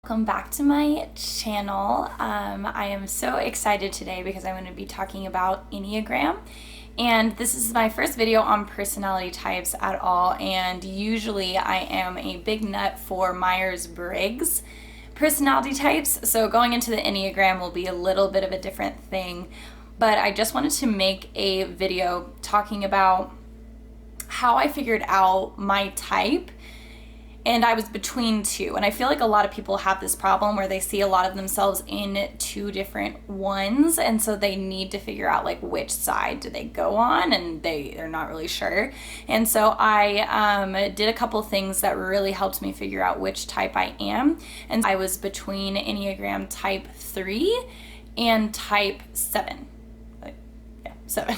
Welcome back to my channel. I am so excited today because I'm going to be talking about Enneagram, and this is my first video on personality types at all, and usually I am a big nut for Myers-Briggs personality types, so going into the Enneagram will be a little bit of a different thing, but I just wanted to make a video talking about how I figured out my type. And I was between two, and I feel like a lot of people have this problem where they see a lot of themselves in two different ones, and so they need to figure out like which side do they go on, and they're not really sure. And so I did a couple things that really helped me figure out which type I am, and I was between Enneagram type 3 and type 7. 7.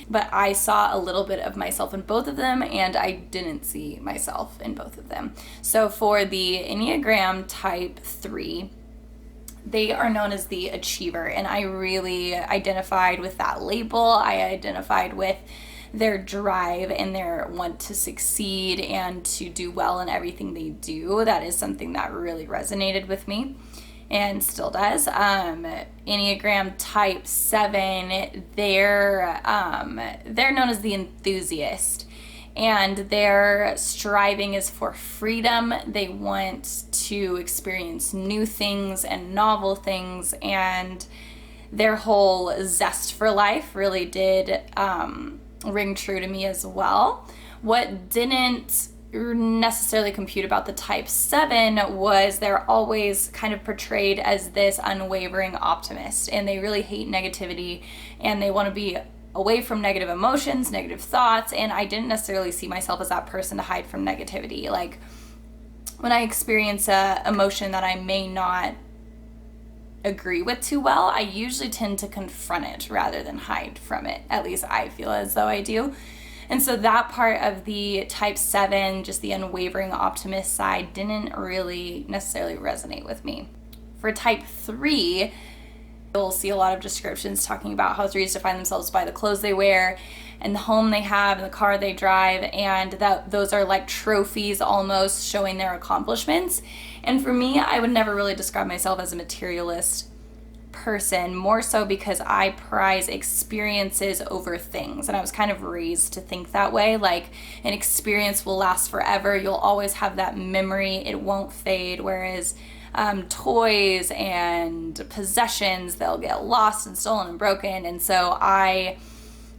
But I saw a little bit of myself in both of them, and I didn't see myself in both of them. So for the Enneagram type 3, they are known as the achiever, and I really identified with that label. I identified with their drive and their want to succeed and to do well in everything they do. That is something that really resonated with me and still does. Enneagram type 7, they're known as the Enthusiast, and their striving is for freedom. They want to experience new things and novel things, and their whole zest for life really did ring true to me as well. What didn't necessarily compute about the type 7 was they're always kind of portrayed as this unwavering optimist, and they really hate negativity, and they want to be away from negative emotions, negative thoughts, and I didn't necessarily see myself as that person to hide from negativity. Like when I experience a emotion that I may not agree with too well, I usually tend to confront it rather than hide from it. At least I feel as though I do. And so that part of the type 7, just the unwavering optimist side, didn't really necessarily resonate with me. For type 3, you'll see a lot of descriptions talking about how 3s define themselves by the clothes they wear and the home they have and the car they drive, and that those are like trophies almost showing their accomplishments. And for me, I would never really describe myself as a materialist person, more so because I prize experiences over things, and I was kind of raised to think that way. Like an experience will last forever, you'll always have that memory, it won't fade, whereas toys and possessions, they'll get lost and stolen and broken. And so I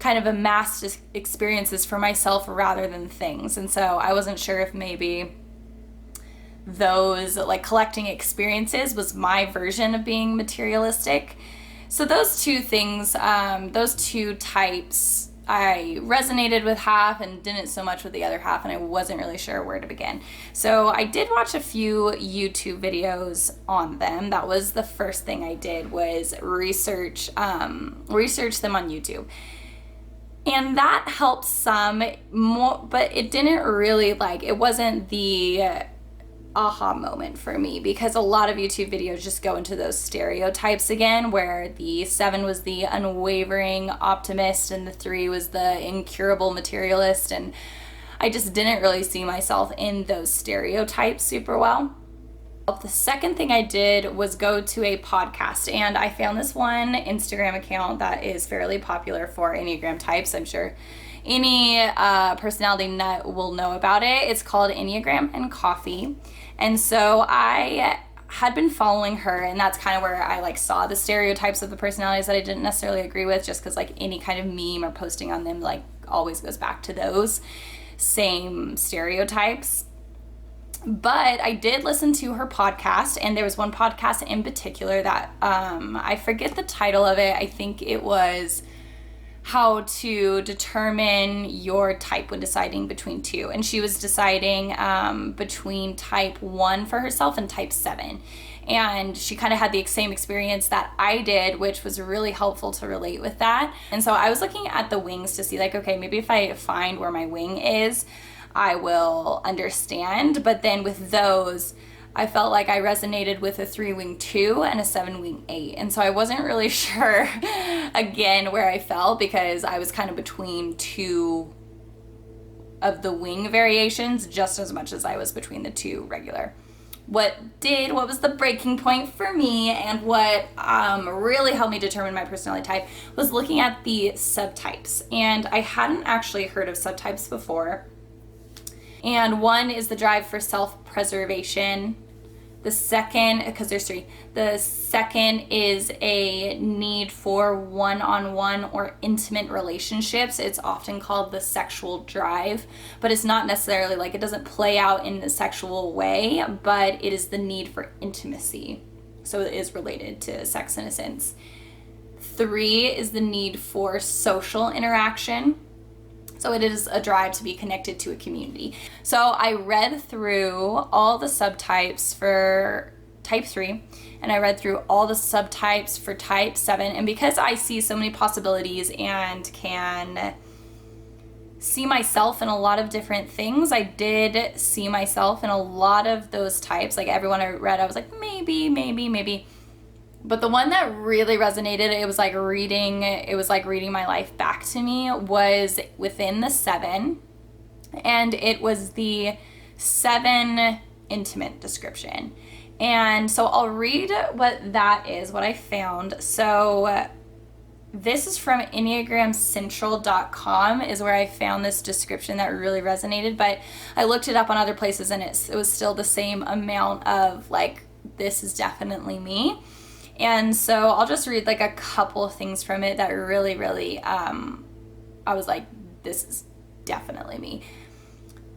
kind of amassed experiences for myself rather than things, and so I wasn't sure if maybe those like collecting experiences was my version of being materialistic. So those two things, those two types, I resonated with half and didn't so much with the other half, and I wasn't really sure where to begin. So I did watch a few YouTube videos on them. That was the first thing I did, was research them on YouTube. And that helped some more, but it didn't really it wasn't the aha moment for me, because a lot of YouTube videos just go into those stereotypes again, where the 7 was the unwavering optimist and the 3 was the incurable materialist, and I just didn't really see myself in those stereotypes super well. The second thing I did was go to a podcast, and I found this one Instagram account that is fairly popular for Enneagram types. I'm sure any personality nut will know about it. It's called Enneagram and Coffee. And so I had been following her, and that's kind of where I saw the stereotypes of the personalities that I didn't necessarily agree with, just because any kind of meme or posting on them always goes back to those same stereotypes. But I did listen to her podcast, and there was one podcast in particular that I forget the title of it. I think it was how to determine your type when deciding between two, and she was deciding between type 1 for herself and type 7, and she kind of had the same experience that I did, which was really helpful to relate with that. And so I was looking at the wings to see okay, maybe if I find where my wing is, I will understand. But then with those, I felt like I resonated with a 3-wing 2 and a 7-wing 8. And so I wasn't really sure, again, where I fell, because I was kind of between two of the wing variations just as much as I was between the two regular what was the breaking point for me, and what really helped me determine my personality type was looking at the subtypes. And I hadn't actually heard of subtypes before. And one is the drive for self-preservation. The second, because there's three, the second is a need for one-on-one or intimate relationships. It's often called the sexual drive, but it's not necessarily like, it doesn't play out in a sexual way, but it is the need for intimacy. So it is related to sex in a sense. 3 is the need for social interaction. So it is a drive to be connected to a community. So I read through all the subtypes for type 3, and I read through all the subtypes for type 7. And because I see so many possibilities and can see myself in a lot of different things, I did see myself in a lot of those types. Like everyone I read, I was like, maybe. But the one that really resonated, it was like reading my life back to me, was within the 7. And it was the 7 intimate description. And so I'll read what that is, what I found. So this is from EnneagramCentral.com is where I found this description that really resonated. But I looked it up on other places, and it was still the same amount of like, this is definitely me. And so I'll just read like a couple of things from it that really, I was like, this is definitely me.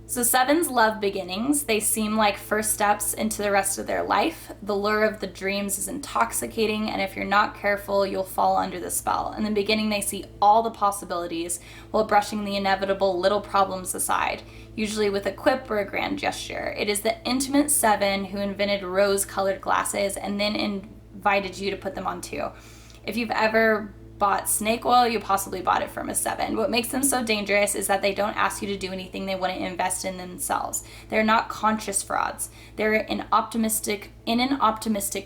So 7s love beginnings. They seem like first steps into the rest of their life. The lure of the dreams is intoxicating, and if you're not careful, you'll fall under the spell. In the beginning, they see all the possibilities while brushing the inevitable little problems aside, usually with a quip or a grand gesture. It is the intimate 7 who invented rose-colored glasses and then invited you to put them on too. If you've ever bought snake oil, you possibly bought it from a 7. What makes them so dangerous is that they don't ask you to do anything they wouldn't invest in themselves. They're not conscious frauds. They're in an optimistic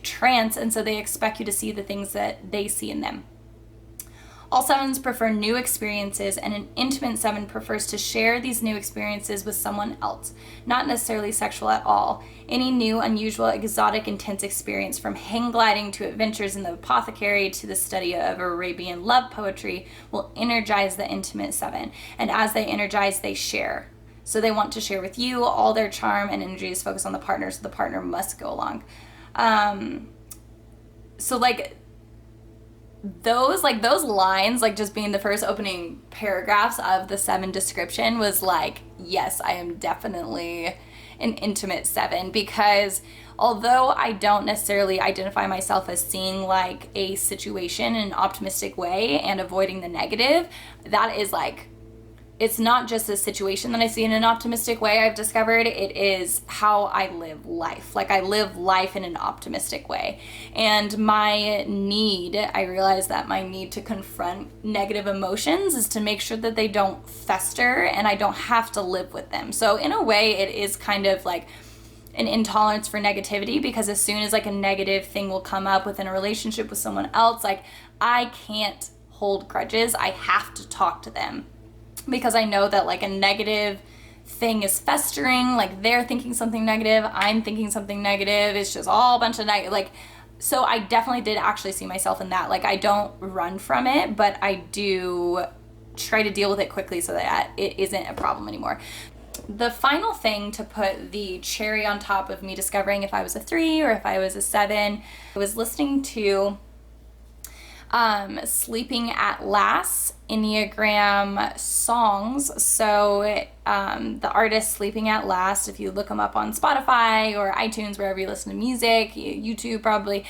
trance, and so they expect you to see the things that they see in them. All 7s prefer new experiences, and an intimate 7 prefers to share these new experiences with someone else, not necessarily sexual at all. Any new, unusual, exotic, intense experience, from hang gliding to adventures in the apothecary to the study of Arabian love poetry, will energize the intimate 7. And as they energize, they share. So they want to share with you. All their charm and energy is focused on the partner, so the partner must go along. So like, those lines, like just being the first opening paragraphs of the 7 description, was like, yes, I am definitely an intimate 7, because although I don't necessarily identify myself as seeing like a situation in an optimistic way and avoiding the negative, that is like, it's not just a situation that I see in an optimistic way, I've discovered. It is how I live life. Like, I live life in an optimistic way. And I realize that my need to confront negative emotions is to make sure that they don't fester and I don't have to live with them. So in a way, it is kind of like an intolerance for negativity, because as soon as like a negative thing will come up within a relationship with someone else, like, I can't hold grudges. I have to talk to them, because I know that like a negative thing is festering, like they're thinking something negative, I'm thinking something negative, it's just all a bunch of negative, like, so I definitely did actually see myself in that. Like, I don't run from it, but I do try to deal with it quickly so that it isn't a problem anymore. The final thing to put the cherry on top of me discovering if I was a 3 or if I was a 7, I was listening to Sleeping at Last Enneagram songs. So the artist Sleeping at Last, if you look him up on Spotify or iTunes, wherever you listen to music, YouTube probably,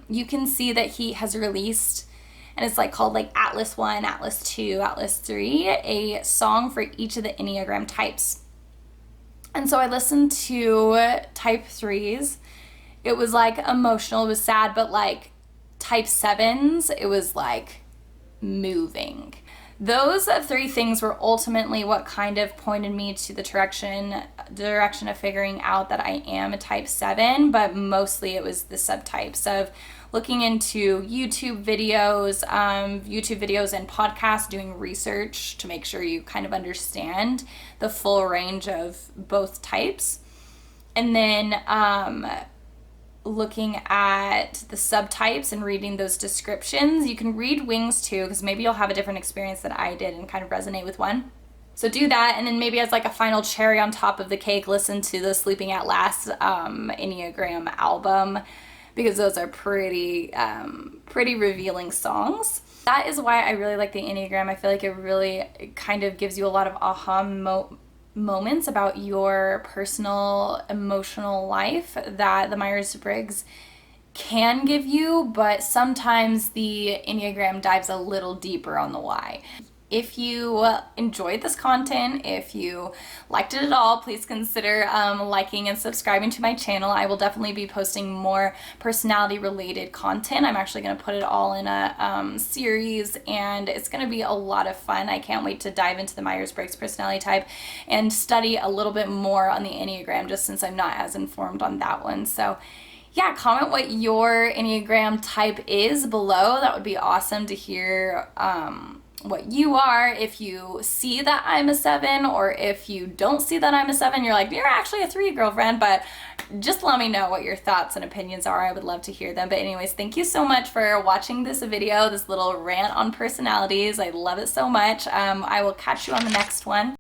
you can see that he has released, and it's like called like Atlas 1, Atlas 2, Atlas 3, a song for each of the Enneagram types. And so I listened to type 3s. It was like emotional, it was sad, but like type 7s, it was like moving. Those 3 things were ultimately what kind of pointed me to the direction of figuring out that I am a type 7, but mostly it was the subtypes of looking into YouTube videos and podcasts, doing research to make sure you kind of understand the full range of both types. And then looking at the subtypes and reading those descriptions. You can read wings too, because maybe you'll have a different experience that I did and kind of resonate with one. So do that, and then maybe as like a final cherry on top of the cake, listen to the Sleeping at Last Enneagram album, because those are pretty revealing songs. That is why I really like the Enneagram. I feel like it kind of gives you a lot of aha moments about your personal emotional life that the Myers-Briggs can give you, but sometimes the Enneagram dives a little deeper on the why. If you enjoyed this content, if you liked it at all, please consider liking and subscribing to my channel. I will definitely be posting more personality related content. I'm actually going to put it all in a series, and it's going to be a lot of fun. I can't wait to dive into the Myers-Briggs personality type and study a little bit more on the Enneagram, just since I'm not as informed on that one. So yeah, comment what your Enneagram type is below. That would be awesome to hear what you are. If you see that I'm a 7, or if you don't see that I'm a 7, you're like, you're actually a 3, girlfriend. But just let me know what your thoughts and opinions are. I would love to hear them. But anyways, thank you so much for watching this video, this little rant on personalities. I love it so much. I will catch you on the next one.